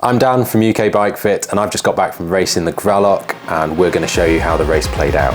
I'm Dan from UK Bike Fit, and I've just got back from racing the Gralloch, and we're going to show you how the race played out.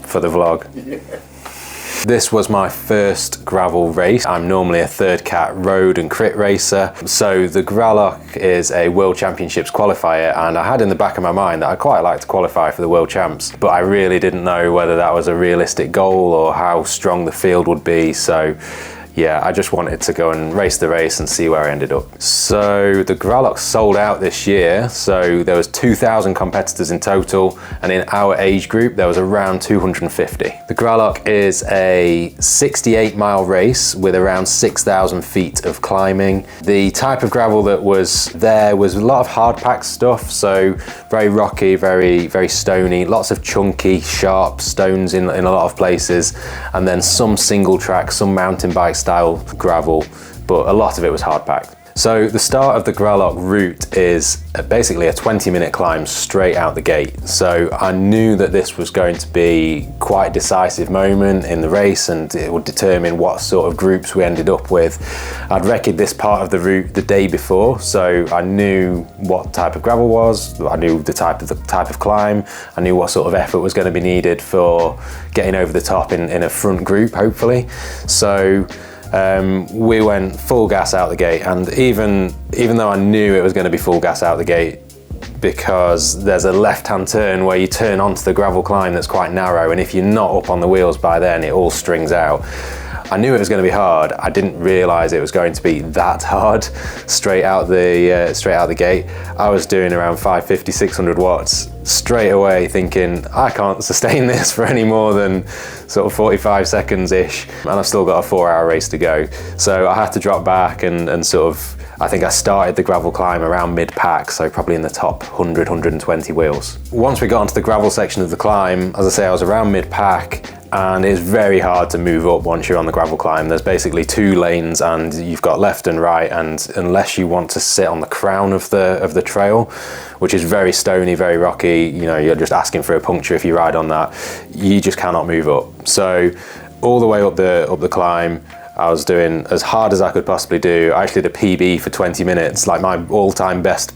For the vlog. This was my first gravel race. I'm normally a third cat road and crit racer. So the Gralloch is a World Championships qualifier, and I had in the back of my mind that I'd quite like to qualify for the World Champs, but I really didn't know whether that was a realistic goal or how strong the field would be. So yeah, I just wanted to go and race the race and see where I ended up. So the Gralloch sold out this year. So there was 2,000 competitors in total, and in our age group, there was around 250. The Gralloch is a 68-mile race with around 6,000 feet of climbing. The type of gravel that was there was a lot of hard packed stuff. So very rocky, very stony, lots of chunky, sharp stones in a lot of places. And then some single track, some mountain bike style gravel, but a lot of it was hard packed. So the start of the Gralloch route is basically a 20-minute climb straight out the gate. So I knew that this was going to be quite a decisive moment in the race, and it would determine what sort of groups we ended up with. I'd recce'd this part of the route the day before, so I knew what type of gravel was, I knew the type of climb, I knew what sort of effort was going to be needed for getting over the top in a front group, hopefully. So we went full gas out the gate, and even though I knew it was going to be full gas out the gate, because there's a left-hand turn where you turn onto the gravel climb that's quite narrow, and if you're not up on the wheels by then, it all strings out. I knew it was going to be hard. I didn't realise it was going to be that hard straight out the gate. I was doing around 550, 600 watts straight away, thinking I can't sustain this for any more than sort of 45 seconds-ish, and I've still got a 4-hour race to go. So I had to drop back and sort of, I think I started the gravel climb around mid-pack, so probably in the top 100, 120 wheels. Once we got onto the gravel section of the climb, as I say, I was around mid-pack, and it's very hard to move up once you're on the gravel climb. There's basically 2 lanes, and you've got left and right, and unless you want to sit on the crown of the trail, which is very stony, very rocky, you know, you're just asking for a puncture if you ride on that, you just cannot move up. So all the way up the climb, I was doing as hard as I could possibly do. I actually did a PB for 20 minutes, like my all-time best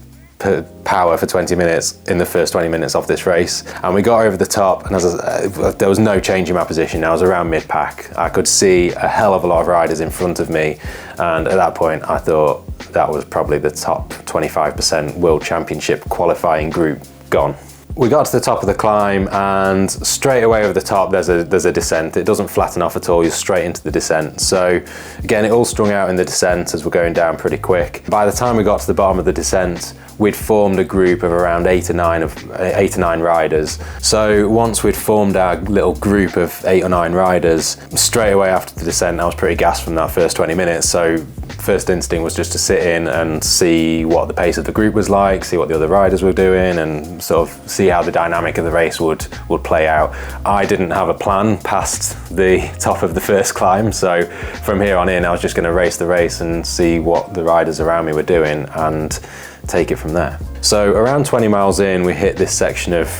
power for 20 minutes in the first 20 minutes of this race. And we got over the top, and there was no change in my position. I was around mid-pack. I could see a hell of a lot of riders in front of me, and at that point I thought that was probably the top 25% World Championship qualifying group gone. We got to the top of the climb, and straight away over the top there's a descent. It doesn't flatten off at all, you're straight into the descent. So again, it all strung out in the descent as we're going down pretty quick. By the time we got to the bottom of the descent, we'd formed a group of around 8 or 9 riders. So once we'd formed our little group of 8 or 9 riders, straight away after the descent I was pretty gassed from that first 20 minutes. So first instinct was just to sit in and see what the pace of the group was like, see what the other riders were doing, and sort of see how the dynamic of the race would play out. I didn't have a plan past the top of the first climb, so from here on in I was just going to race the race and see what the riders around me were doing and take it from there. So around 20 miles in, we hit this section of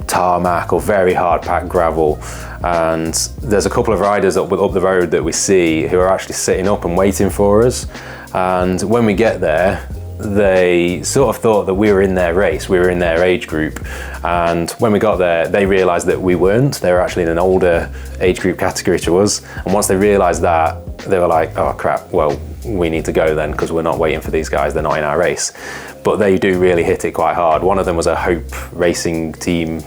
tarmac or very hard packed gravel, and there's a couple of riders up the road that we see who are actually sitting up and waiting for us. And when we get there, they sort of thought that we were in their race, we were in their age group, and when we got there they realised that we weren't. They were actually in an older age group category to us, and once they realised that, they were like, oh crap, well we need to go then, because we're not waiting for these guys, they're not in our race. But they do really hit it quite hard. One of them was a Hope Racing Team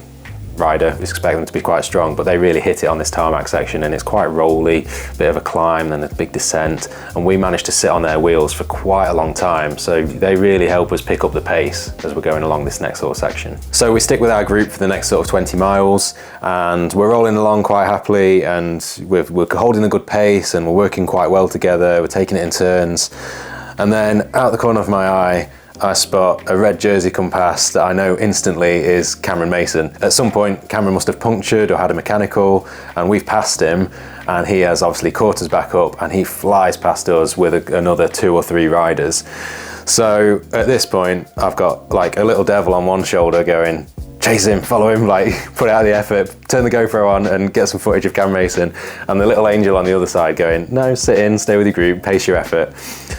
rider. We expect them to be quite strong, but they really hit it on this tarmac section, and it's quite rolly, bit of a climb and a big descent, and we managed to sit on their wheels for quite a long time, so they really help us pick up the pace as we're going along this next sort of section. So we stick with our group for the next sort of 20 miles, and we're rolling along quite happily, and we're holding a good pace, and we're working quite well together. We're taking it in turns, and then out the corner of my eye I spot a red jersey come past that I know instantly is Cameron Mason. At some point Cameron must have punctured or had a mechanical, and we've passed him, and he has obviously caught us back up, and he flies past us with another 2 or 3 riders. So at this point I've got like a little devil on one shoulder going, chase him, follow him, like put out the effort, turn the GoPro on and get some footage of Cam Mason, and the little angel on the other side going, no, sit in, stay with your group, pace your effort.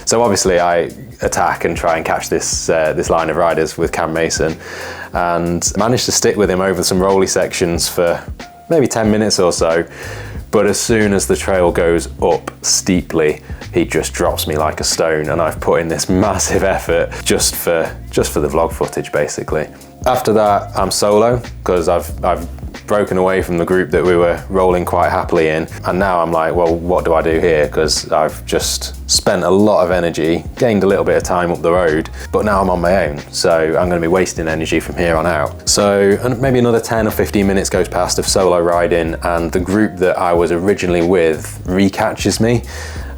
So obviously I attack and try and catch this line of riders with Cam Mason, and managed to stick with him over some rolly sections for maybe 10 minutes or so. But as soon as the trail goes up steeply, he just drops me like a stone, and I've put in this massive effort just for the vlog footage basically. After that I'm solo, because I've broken away from the group that we were rolling quite happily in, and now I'm like, well, what do I do here? Because I've just spent a lot of energy, gained a little bit of time up the road, but now I'm on my own, so I'm going to be wasting energy from here on out. So maybe another 10 or 15 minutes goes past of solo riding, and the group that I was originally with recatches me.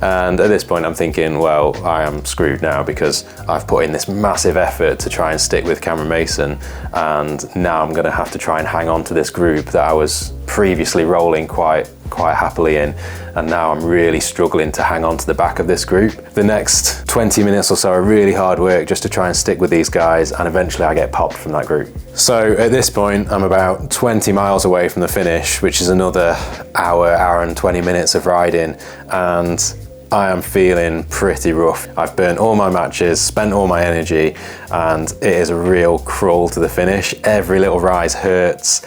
And at this point I'm thinking, well, I am screwed now, because I've put in this massive effort to try and stick with Cameron Mason, and now I'm going to have to try and hang on to this group that I was previously rolling quite happily in, and now I'm really struggling to hang on to the back of this group. The next 20 minutes or so are really hard work just to try and stick with these guys, and eventually I get popped from that group. So at this point I'm about 20 miles away from the finish, which is another hour and 20 minutes of riding, and I am feeling pretty rough. I've burnt all my matches, spent all my energy, and it is a real crawl to the finish. Every little rise hurts.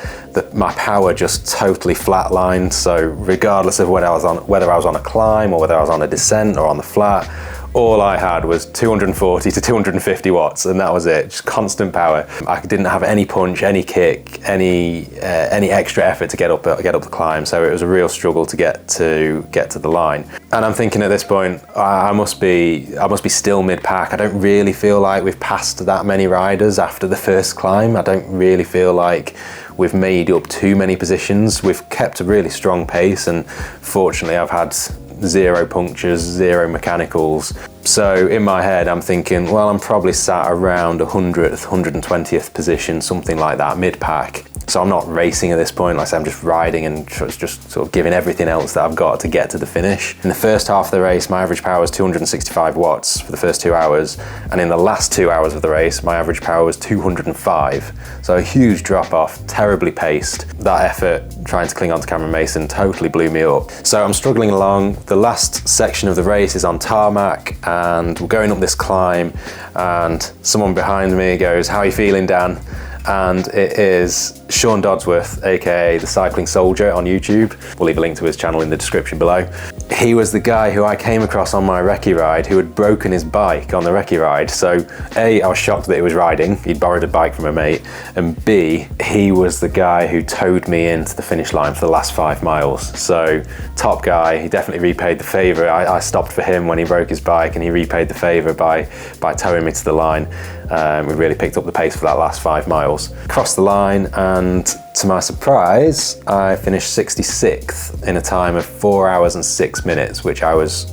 My power just totally flatlined. So regardless of whether I was on a climb or whether I was on a descent or on the flat, all I had was 240 to 250 watts, and that was it, just constant power. I didn't have any punch, any kick, any extra effort to get up the climb, so it was a real struggle to get to the line. And I'm thinking at this point, I must be still mid-pack. I don't really feel like we've passed that many riders after the first climb. I don't really feel like we've made up too many positions. We've kept a really strong pace, and fortunately I've had 0 punctures, 0 mechanicals. So in my head I'm thinking, well, I'm probably sat around 100th, 120th position, something like that, mid-pack. So I'm not racing at this point, like I say, I'm just riding and just sort of giving everything else that I've got to get to the finish. In the first half of the race, my average power was 265 watts for the first 2 hours, and in the last 2 hours of the race, my average power was 205. So a huge drop off, terribly paced. That effort trying to cling on to Cameron Mason totally blew me up. So I'm struggling along. The last section of the race is on tarmac, and we're going up this climb, and someone behind me goes, "How are you feeling, Dan?" And it is Sean Dodsworth, aka the Cycling Soldier on YouTube. We'll leave a link to his channel in the description below. He was the guy who I came across on my recce ride who had broken his bike on the recce ride. So A, I was shocked that he was riding. He'd borrowed a bike from a mate. And B, he was the guy who towed me into the finish line for the last 5 miles. So top guy, he definitely repaid the favor. I stopped for him when he broke his bike, and he repaid the favor by towing me to the line. We really picked up the pace for that last 5 miles. Crossed the line, and to my surprise, I finished 66th in a time of 4 hours and 6 minutes, which I was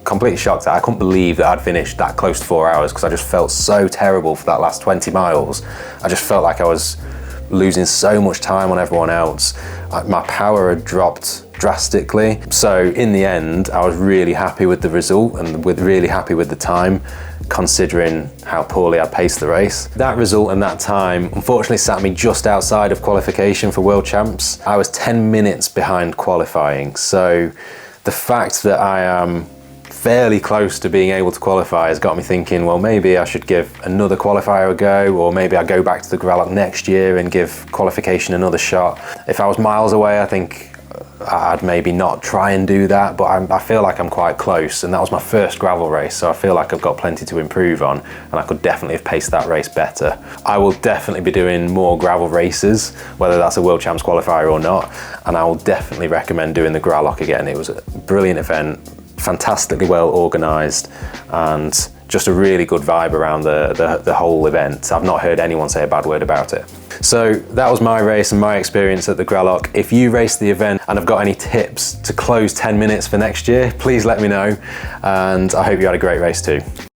completely shocked at. I couldn't believe that I'd finished that close to 4 hours, because I just felt so terrible for that last 20 miles. I just felt like I was losing so much time on everyone else. My power had dropped drastically. So in the end, I was really happy with the result, and really happy with the time, considering how poorly I paced the race. That result and that time unfortunately sat me just outside of qualification for World Champs. I was 10 minutes behind qualifying, so the fact that I am fairly close to being able to qualify has got me thinking, well, maybe I should give another qualifier a go, or maybe I go back to the Gralloch next year and give qualification another shot. If I was miles away, I think I'd maybe not try and do that, but I feel like I'm quite close, and that was my first gravel race, so I feel like I've got plenty to improve on, and I could definitely have paced that race better. I will definitely be doing more gravel races, whether that's a World Champs qualifier or not, and I will definitely recommend doing the Gralloch again. It was a brilliant event, fantastically well organised, and just a really good vibe around the whole event. I've not heard anyone say a bad word about it. So that was my race and my experience at the Gralloch. If you raced the event and have got any tips to close 10 minutes for next year, please let me know, and I hope you had a great race too.